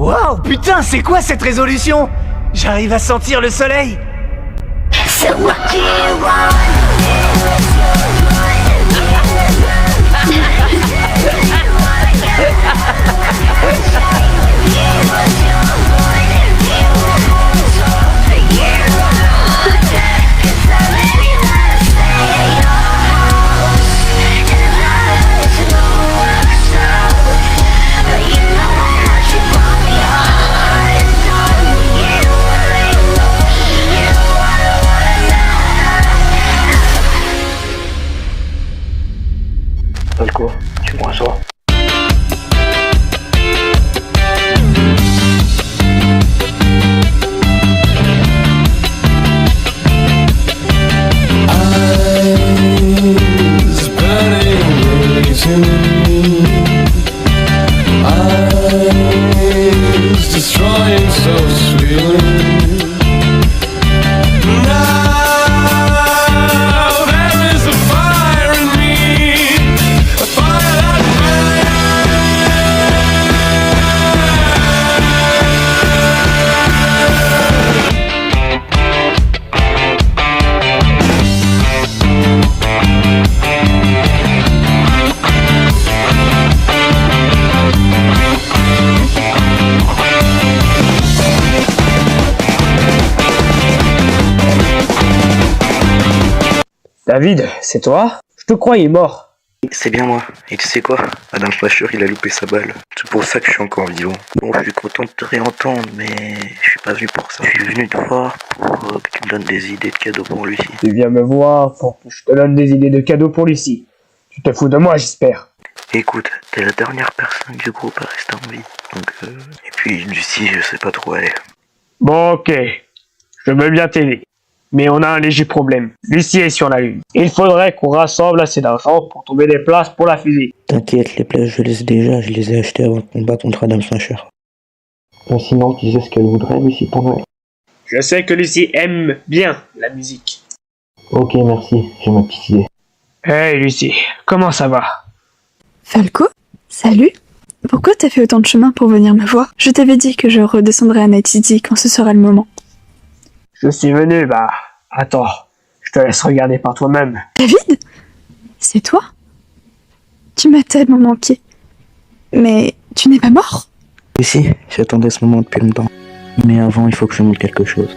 Waouh, putain, c'est quoi cette résolution? J'arrive à sentir le soleil. So what do you want? Falco, tu me reçois? Eyes burning, waiting. Eyes destroying so sweetly. Now there is a fire in me, a fire that David, c'est toi? Je te croyais mort. C'est bien moi. Et tu sais quoi? Adam Smasher, il a loupé sa balle. C'est pour ça que je suis encore vivant. Bon, je suis content de te réentendre, mais je suis pas venu pour ça. Je suis venu te voir pour que tu me donnes des idées de cadeaux pour Lucie. Tu viens me voir pour que je te donne des idées de cadeaux pour Lucie. Tu te fous de moi, j'espère. Écoute, t'es la dernière personne du groupe à rester en vie. Donc, Et puis, Lucie, je sais pas trop où elle est. Bon, ok. Je veux bien t'aider. Mais on a un léger problème. Lucie est sur la Lune. Il faudrait qu'on rassemble assez d'argent pour trouver des places pour la fusée. T'inquiète, les places, je les ai déjà. Je les ai achetées avant le combat contre Adam Smasher. Sinon, tu sais ce qu'elle voudrait, Lucie, pour Noël? Je sais que Lucie aime bien la musique. Ok, merci. J'ai ma petite idée. Hey Lucie, comment ça va? Falco? Salut? Pourquoi t'as fait autant de chemin pour venir me voir? Je t'avais dit que je redescendrai à Night City quand ce sera le moment. Je suis venu, attends, je te laisse regarder par toi-même. David? C'est toi? Tu m'as tellement manqué. Mais tu n'es pas mort? Si, j'attendais ce moment depuis longtemps. Mais avant, il faut que je montre quelque chose.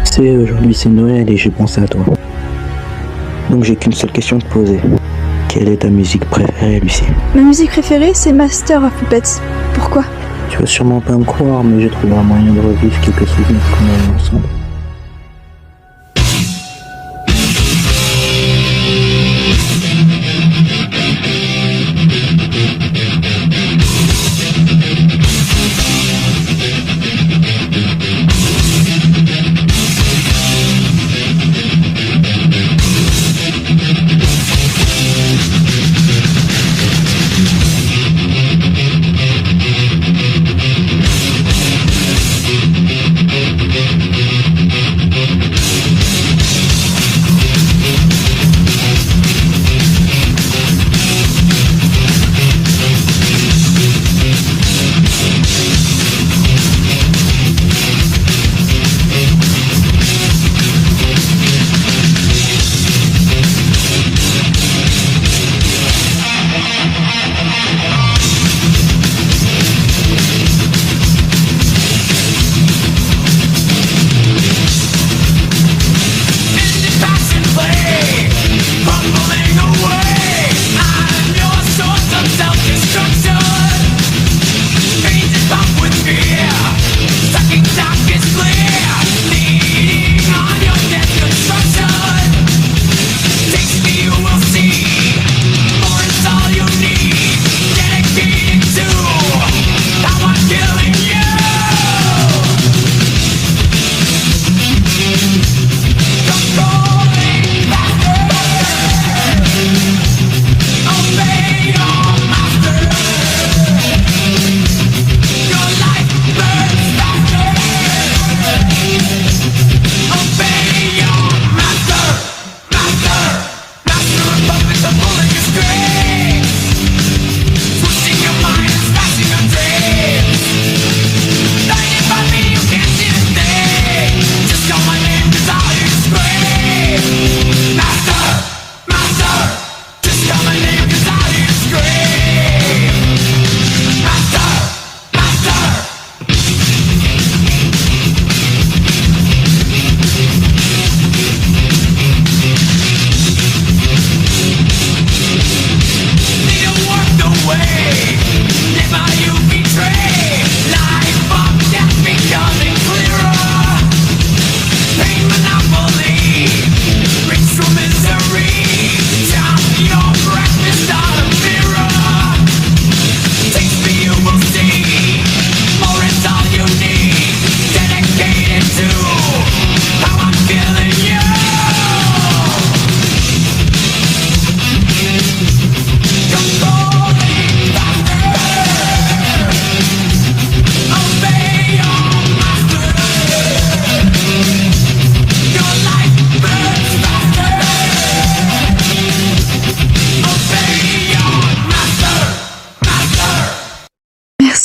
Tu sais, aujourd'hui c'est Noël et j'ai pensé à toi. Donc j'ai qu'une seule question à te poser. Quelle est ta musique préférée, Lucie? Ma musique préférée, c'est Master of Puppets. Pourquoi? Tu vas sûrement pas me croire, mais j'ai trouvé un moyen de revivre quelques souvenirs qu'on a eu ensemble.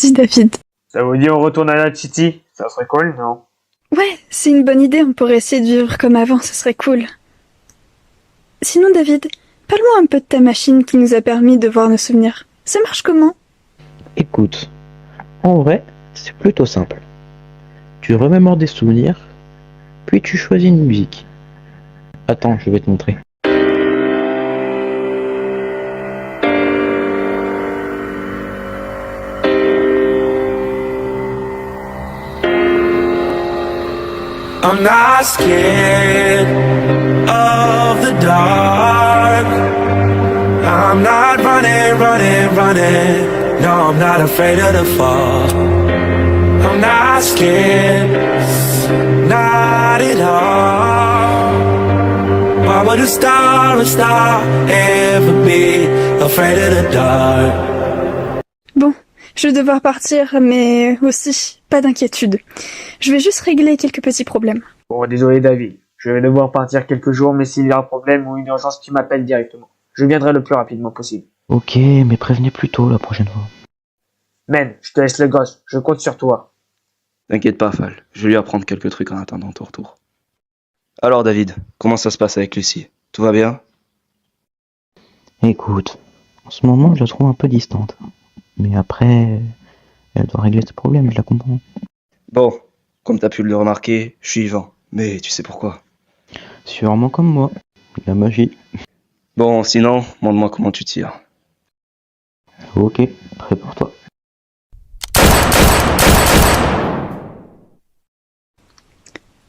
Merci David. Ça vous dit on retourne à Night City? Ça serait cool, non? Ouais, c'est une bonne idée, on pourrait essayer de vivre comme avant, ce serait cool. Sinon David, parle-moi un peu de ta machine qui nous a permis de voir nos souvenirs. Ça marche comment? Écoute, en vrai, c'est plutôt simple. Tu remémores des souvenirs, puis tu choisis une musique. Attends, je vais te montrer. I'm not scared of the dark. I'm not running. No, I'm not afraid of the fall. I'm not scared, not at all. Why would a star ever be afraid of the dark? Bon, je vais devoir partir, mais aussi, pas d'inquiétude. Je vais juste régler quelques petits problèmes. Bon, désolé David. Je vais devoir partir quelques jours, mais s'il y a un problème ou une urgence, tu m'appelles directement. Je viendrai le plus rapidement possible. Ok, mais prévenez plus tôt la prochaine fois. Men, je te laisse le gosse. Je compte sur toi. T'inquiète pas, Fal. Je vais lui apprendre quelques trucs en attendant ton retour. Alors, David, comment ça se passe avec Lucie? Tout va bien? Écoute, en ce moment, je la trouve un peu distante. Mais après, elle doit régler ses problèmes, je la comprends. Bon, comme t'as pu le remarquer, je suis vivant. Mais tu sais pourquoi? Sûrement comme moi. La magie. Bon, sinon, montre-moi comment tu tires. Ok, prépare-toi.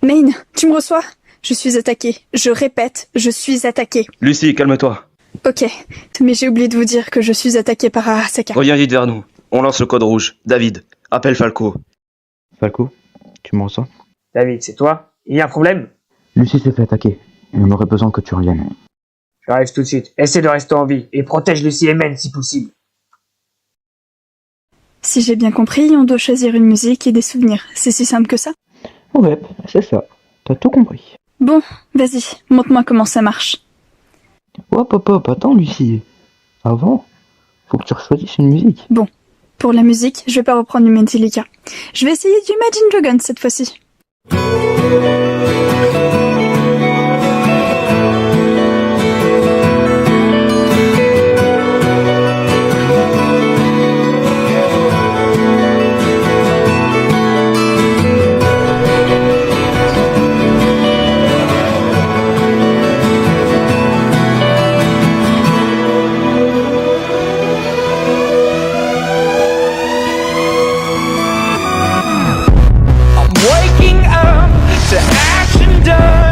Maine, tu me reçois? Je suis attaquée. Je répète, je suis attaquée. Lucie, calme-toi. Ok, mais j'ai oublié de vous dire que je suis attaquée par Arasaka. Reviens vite vers nous. On lance le code rouge. David, appelle Falco. Falco, tu me reçois? David, c'est toi? Il y a un problème? Lucie s'est fait attaquer. Et on aurait besoin que tu reviennes. J'arrive tout de suite. Essaie de rester en vie et protège Lucie et Men si possible. Si j'ai bien compris, on doit choisir une musique et des souvenirs. C'est si simple que ça? Ouais, c'est ça. T'as tout compris. Bon, vas-y, montre-moi comment ça marche. Hop, attends Lucie. Avant, faut que tu choisisses une musique. Pour la musique, je vais pas reprendre du Metallica. Je vais essayer du Imagine Dragons cette fois-ci. Waking up to action done.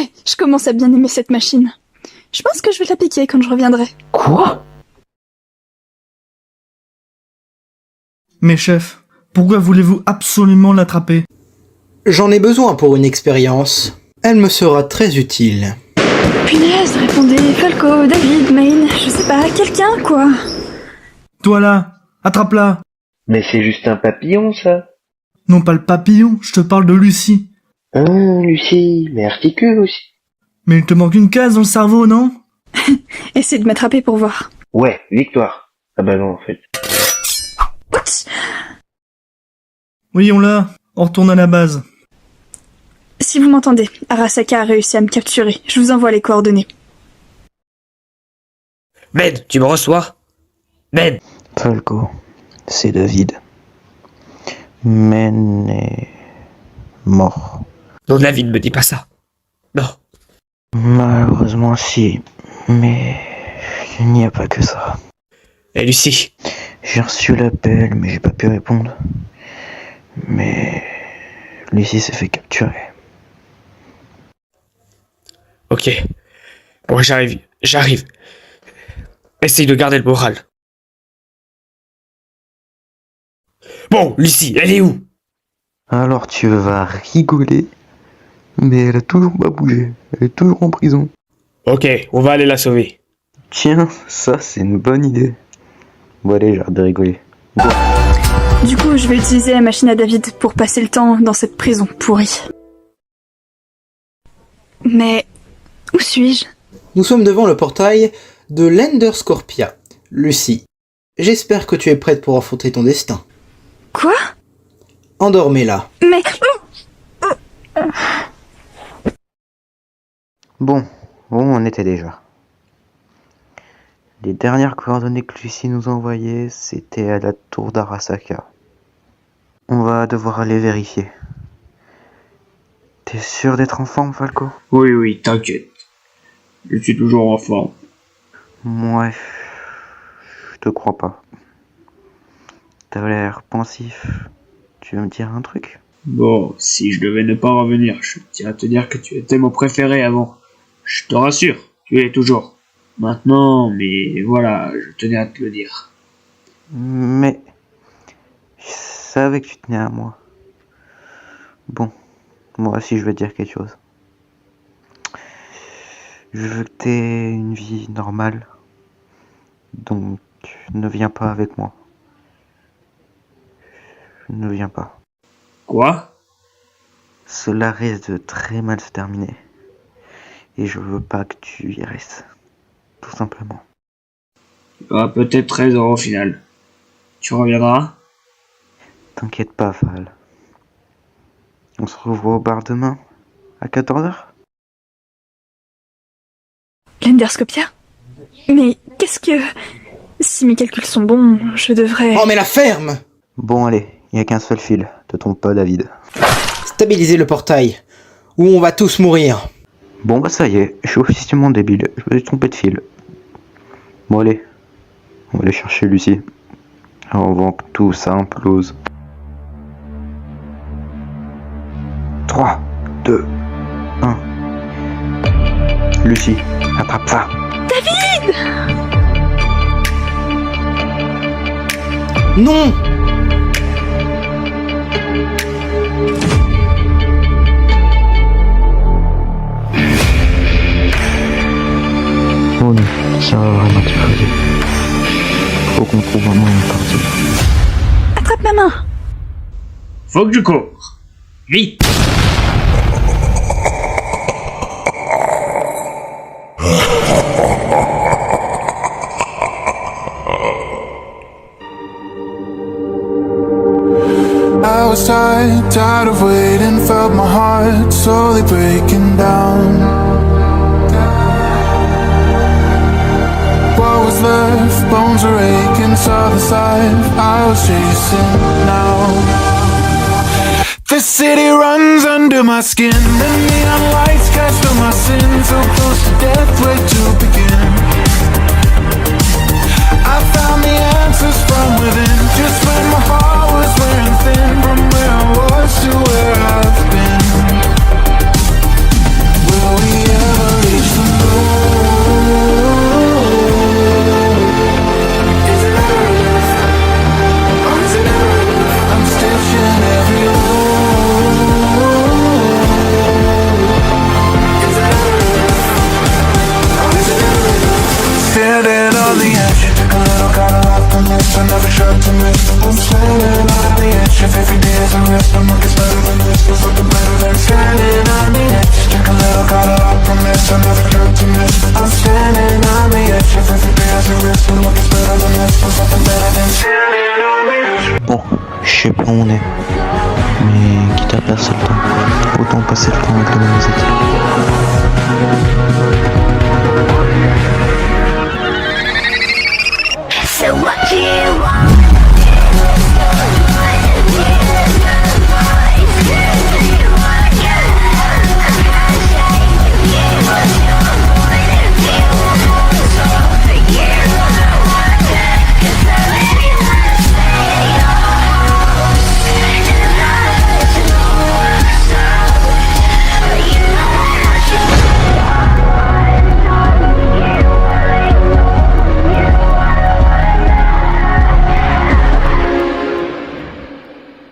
Ouais, je commence à bien aimer cette machine. Je pense que je vais la piquer quand je reviendrai. Quoi? Mais chef, pourquoi voulez-vous absolument l'attraper? J'en ai besoin pour une expérience. Elle me sera très utile. Punaise, répondez, Falco, David, Maine, je sais pas, quelqu'un, quoi. Toi là, attrape-la. Mais c'est juste un papillon, ça. Non pas le papillon, je te parle de Lucie. Lucie, mais articule aussi. Mais il te manque une case dans le cerveau, non? Essaie de m'attraper pour voir. Ouais, victoire. Ah bah non, en fait. Ouch. Oui, on l'a. On retourne à la base. Si vous m'entendez, Arasaka a réussi à me capturer. Je vous envoie les coordonnées. Med, tu me reçois? Med! Falco, c'est David. Men est mort. Non, David, me dis pas ça. Non. Malheureusement, si. Mais il n'y a pas que ça. Et Lucie? J'ai reçu l'appel, mais j'ai pas pu répondre. Mais Lucie s'est fait capturer. Ok. Bon, j'arrive. Essaye de garder le moral. Bon, Lucie, elle est où? Alors tu vas rigoler, mais elle a toujours pas bougé. Elle est toujours en prison. Ok, on va aller la sauver. Tiens, ça c'est une bonne idée. Bon allez, j'arrête de rigoler. Go. Du coup, je vais utiliser la machine à David pour passer le temps dans cette prison pourrie. Mais où suis-je? Nous sommes devant le portail de l'Enderscorpia. Lucie, j'espère que tu es prête pour affronter ton destin. Quoi? Endormez-la. Mais... Bon, on était déjà. Les dernières coordonnées que Lucie nous envoyait, c'était à la tour d'Arasaka. On va devoir aller vérifier. T'es sûr d'être en forme, Falco? Oui, t'inquiète. Je suis toujours en forme. Ouais, je te crois pas. T'as l'air pensif. Tu veux me dire un truc? Bon, si je devais ne pas revenir, je tiens à te dire que tu étais mon préféré avant. Je te rassure, tu es toujours. Maintenant, mais voilà, je tenais à te le dire. Mais je savais que tu tenais à moi. Bon, moi aussi je veux te dire quelque chose. Je veux que t'aies une vie normale. Donc ne viens pas avec moi. Ne viens pas. Quoi? Cela risque de très mal se terminer. Et je veux pas que tu y restes. Tout simplement. Tu auras peut-être raison au final. Tu reviendras? T'inquiète pas, Val. On se revoit au bar demain, à 14h. L'Enderscopia? Mais qu'est-ce que... Si mes calculs sont bons, je devrais... Oh mais la ferme! Bon allez, il n'y a qu'un seul fil. Te trompe pas, David. Stabilisez le portail, ou on va tous mourir. Bon bah ça y est, je suis officiellement débile. Je me suis trompé de fil. Bon allez, on va aller chercher Lucie. Avant que tout ça implose. 3, 2, 1. Lucie, attrape ça. David! Non! Oh non, ça va vraiment exploser. Faut qu'on trouve un moyen de partir. Attrape ma main! Faut que je cours. Vite! I was tired of waiting, felt my heart slowly breaking down. What was left, bones were aching, saw this life I was chasing now. The city runs under my skin, the neon lights cast on my sins, so close to death, where to begin? I found the answers from within, just when my heart was wearing thin, from where I was to where I've been. Will we sais pas où on est. Mais quitte à passer le temps, autant passer le temps avec la mademoiselle.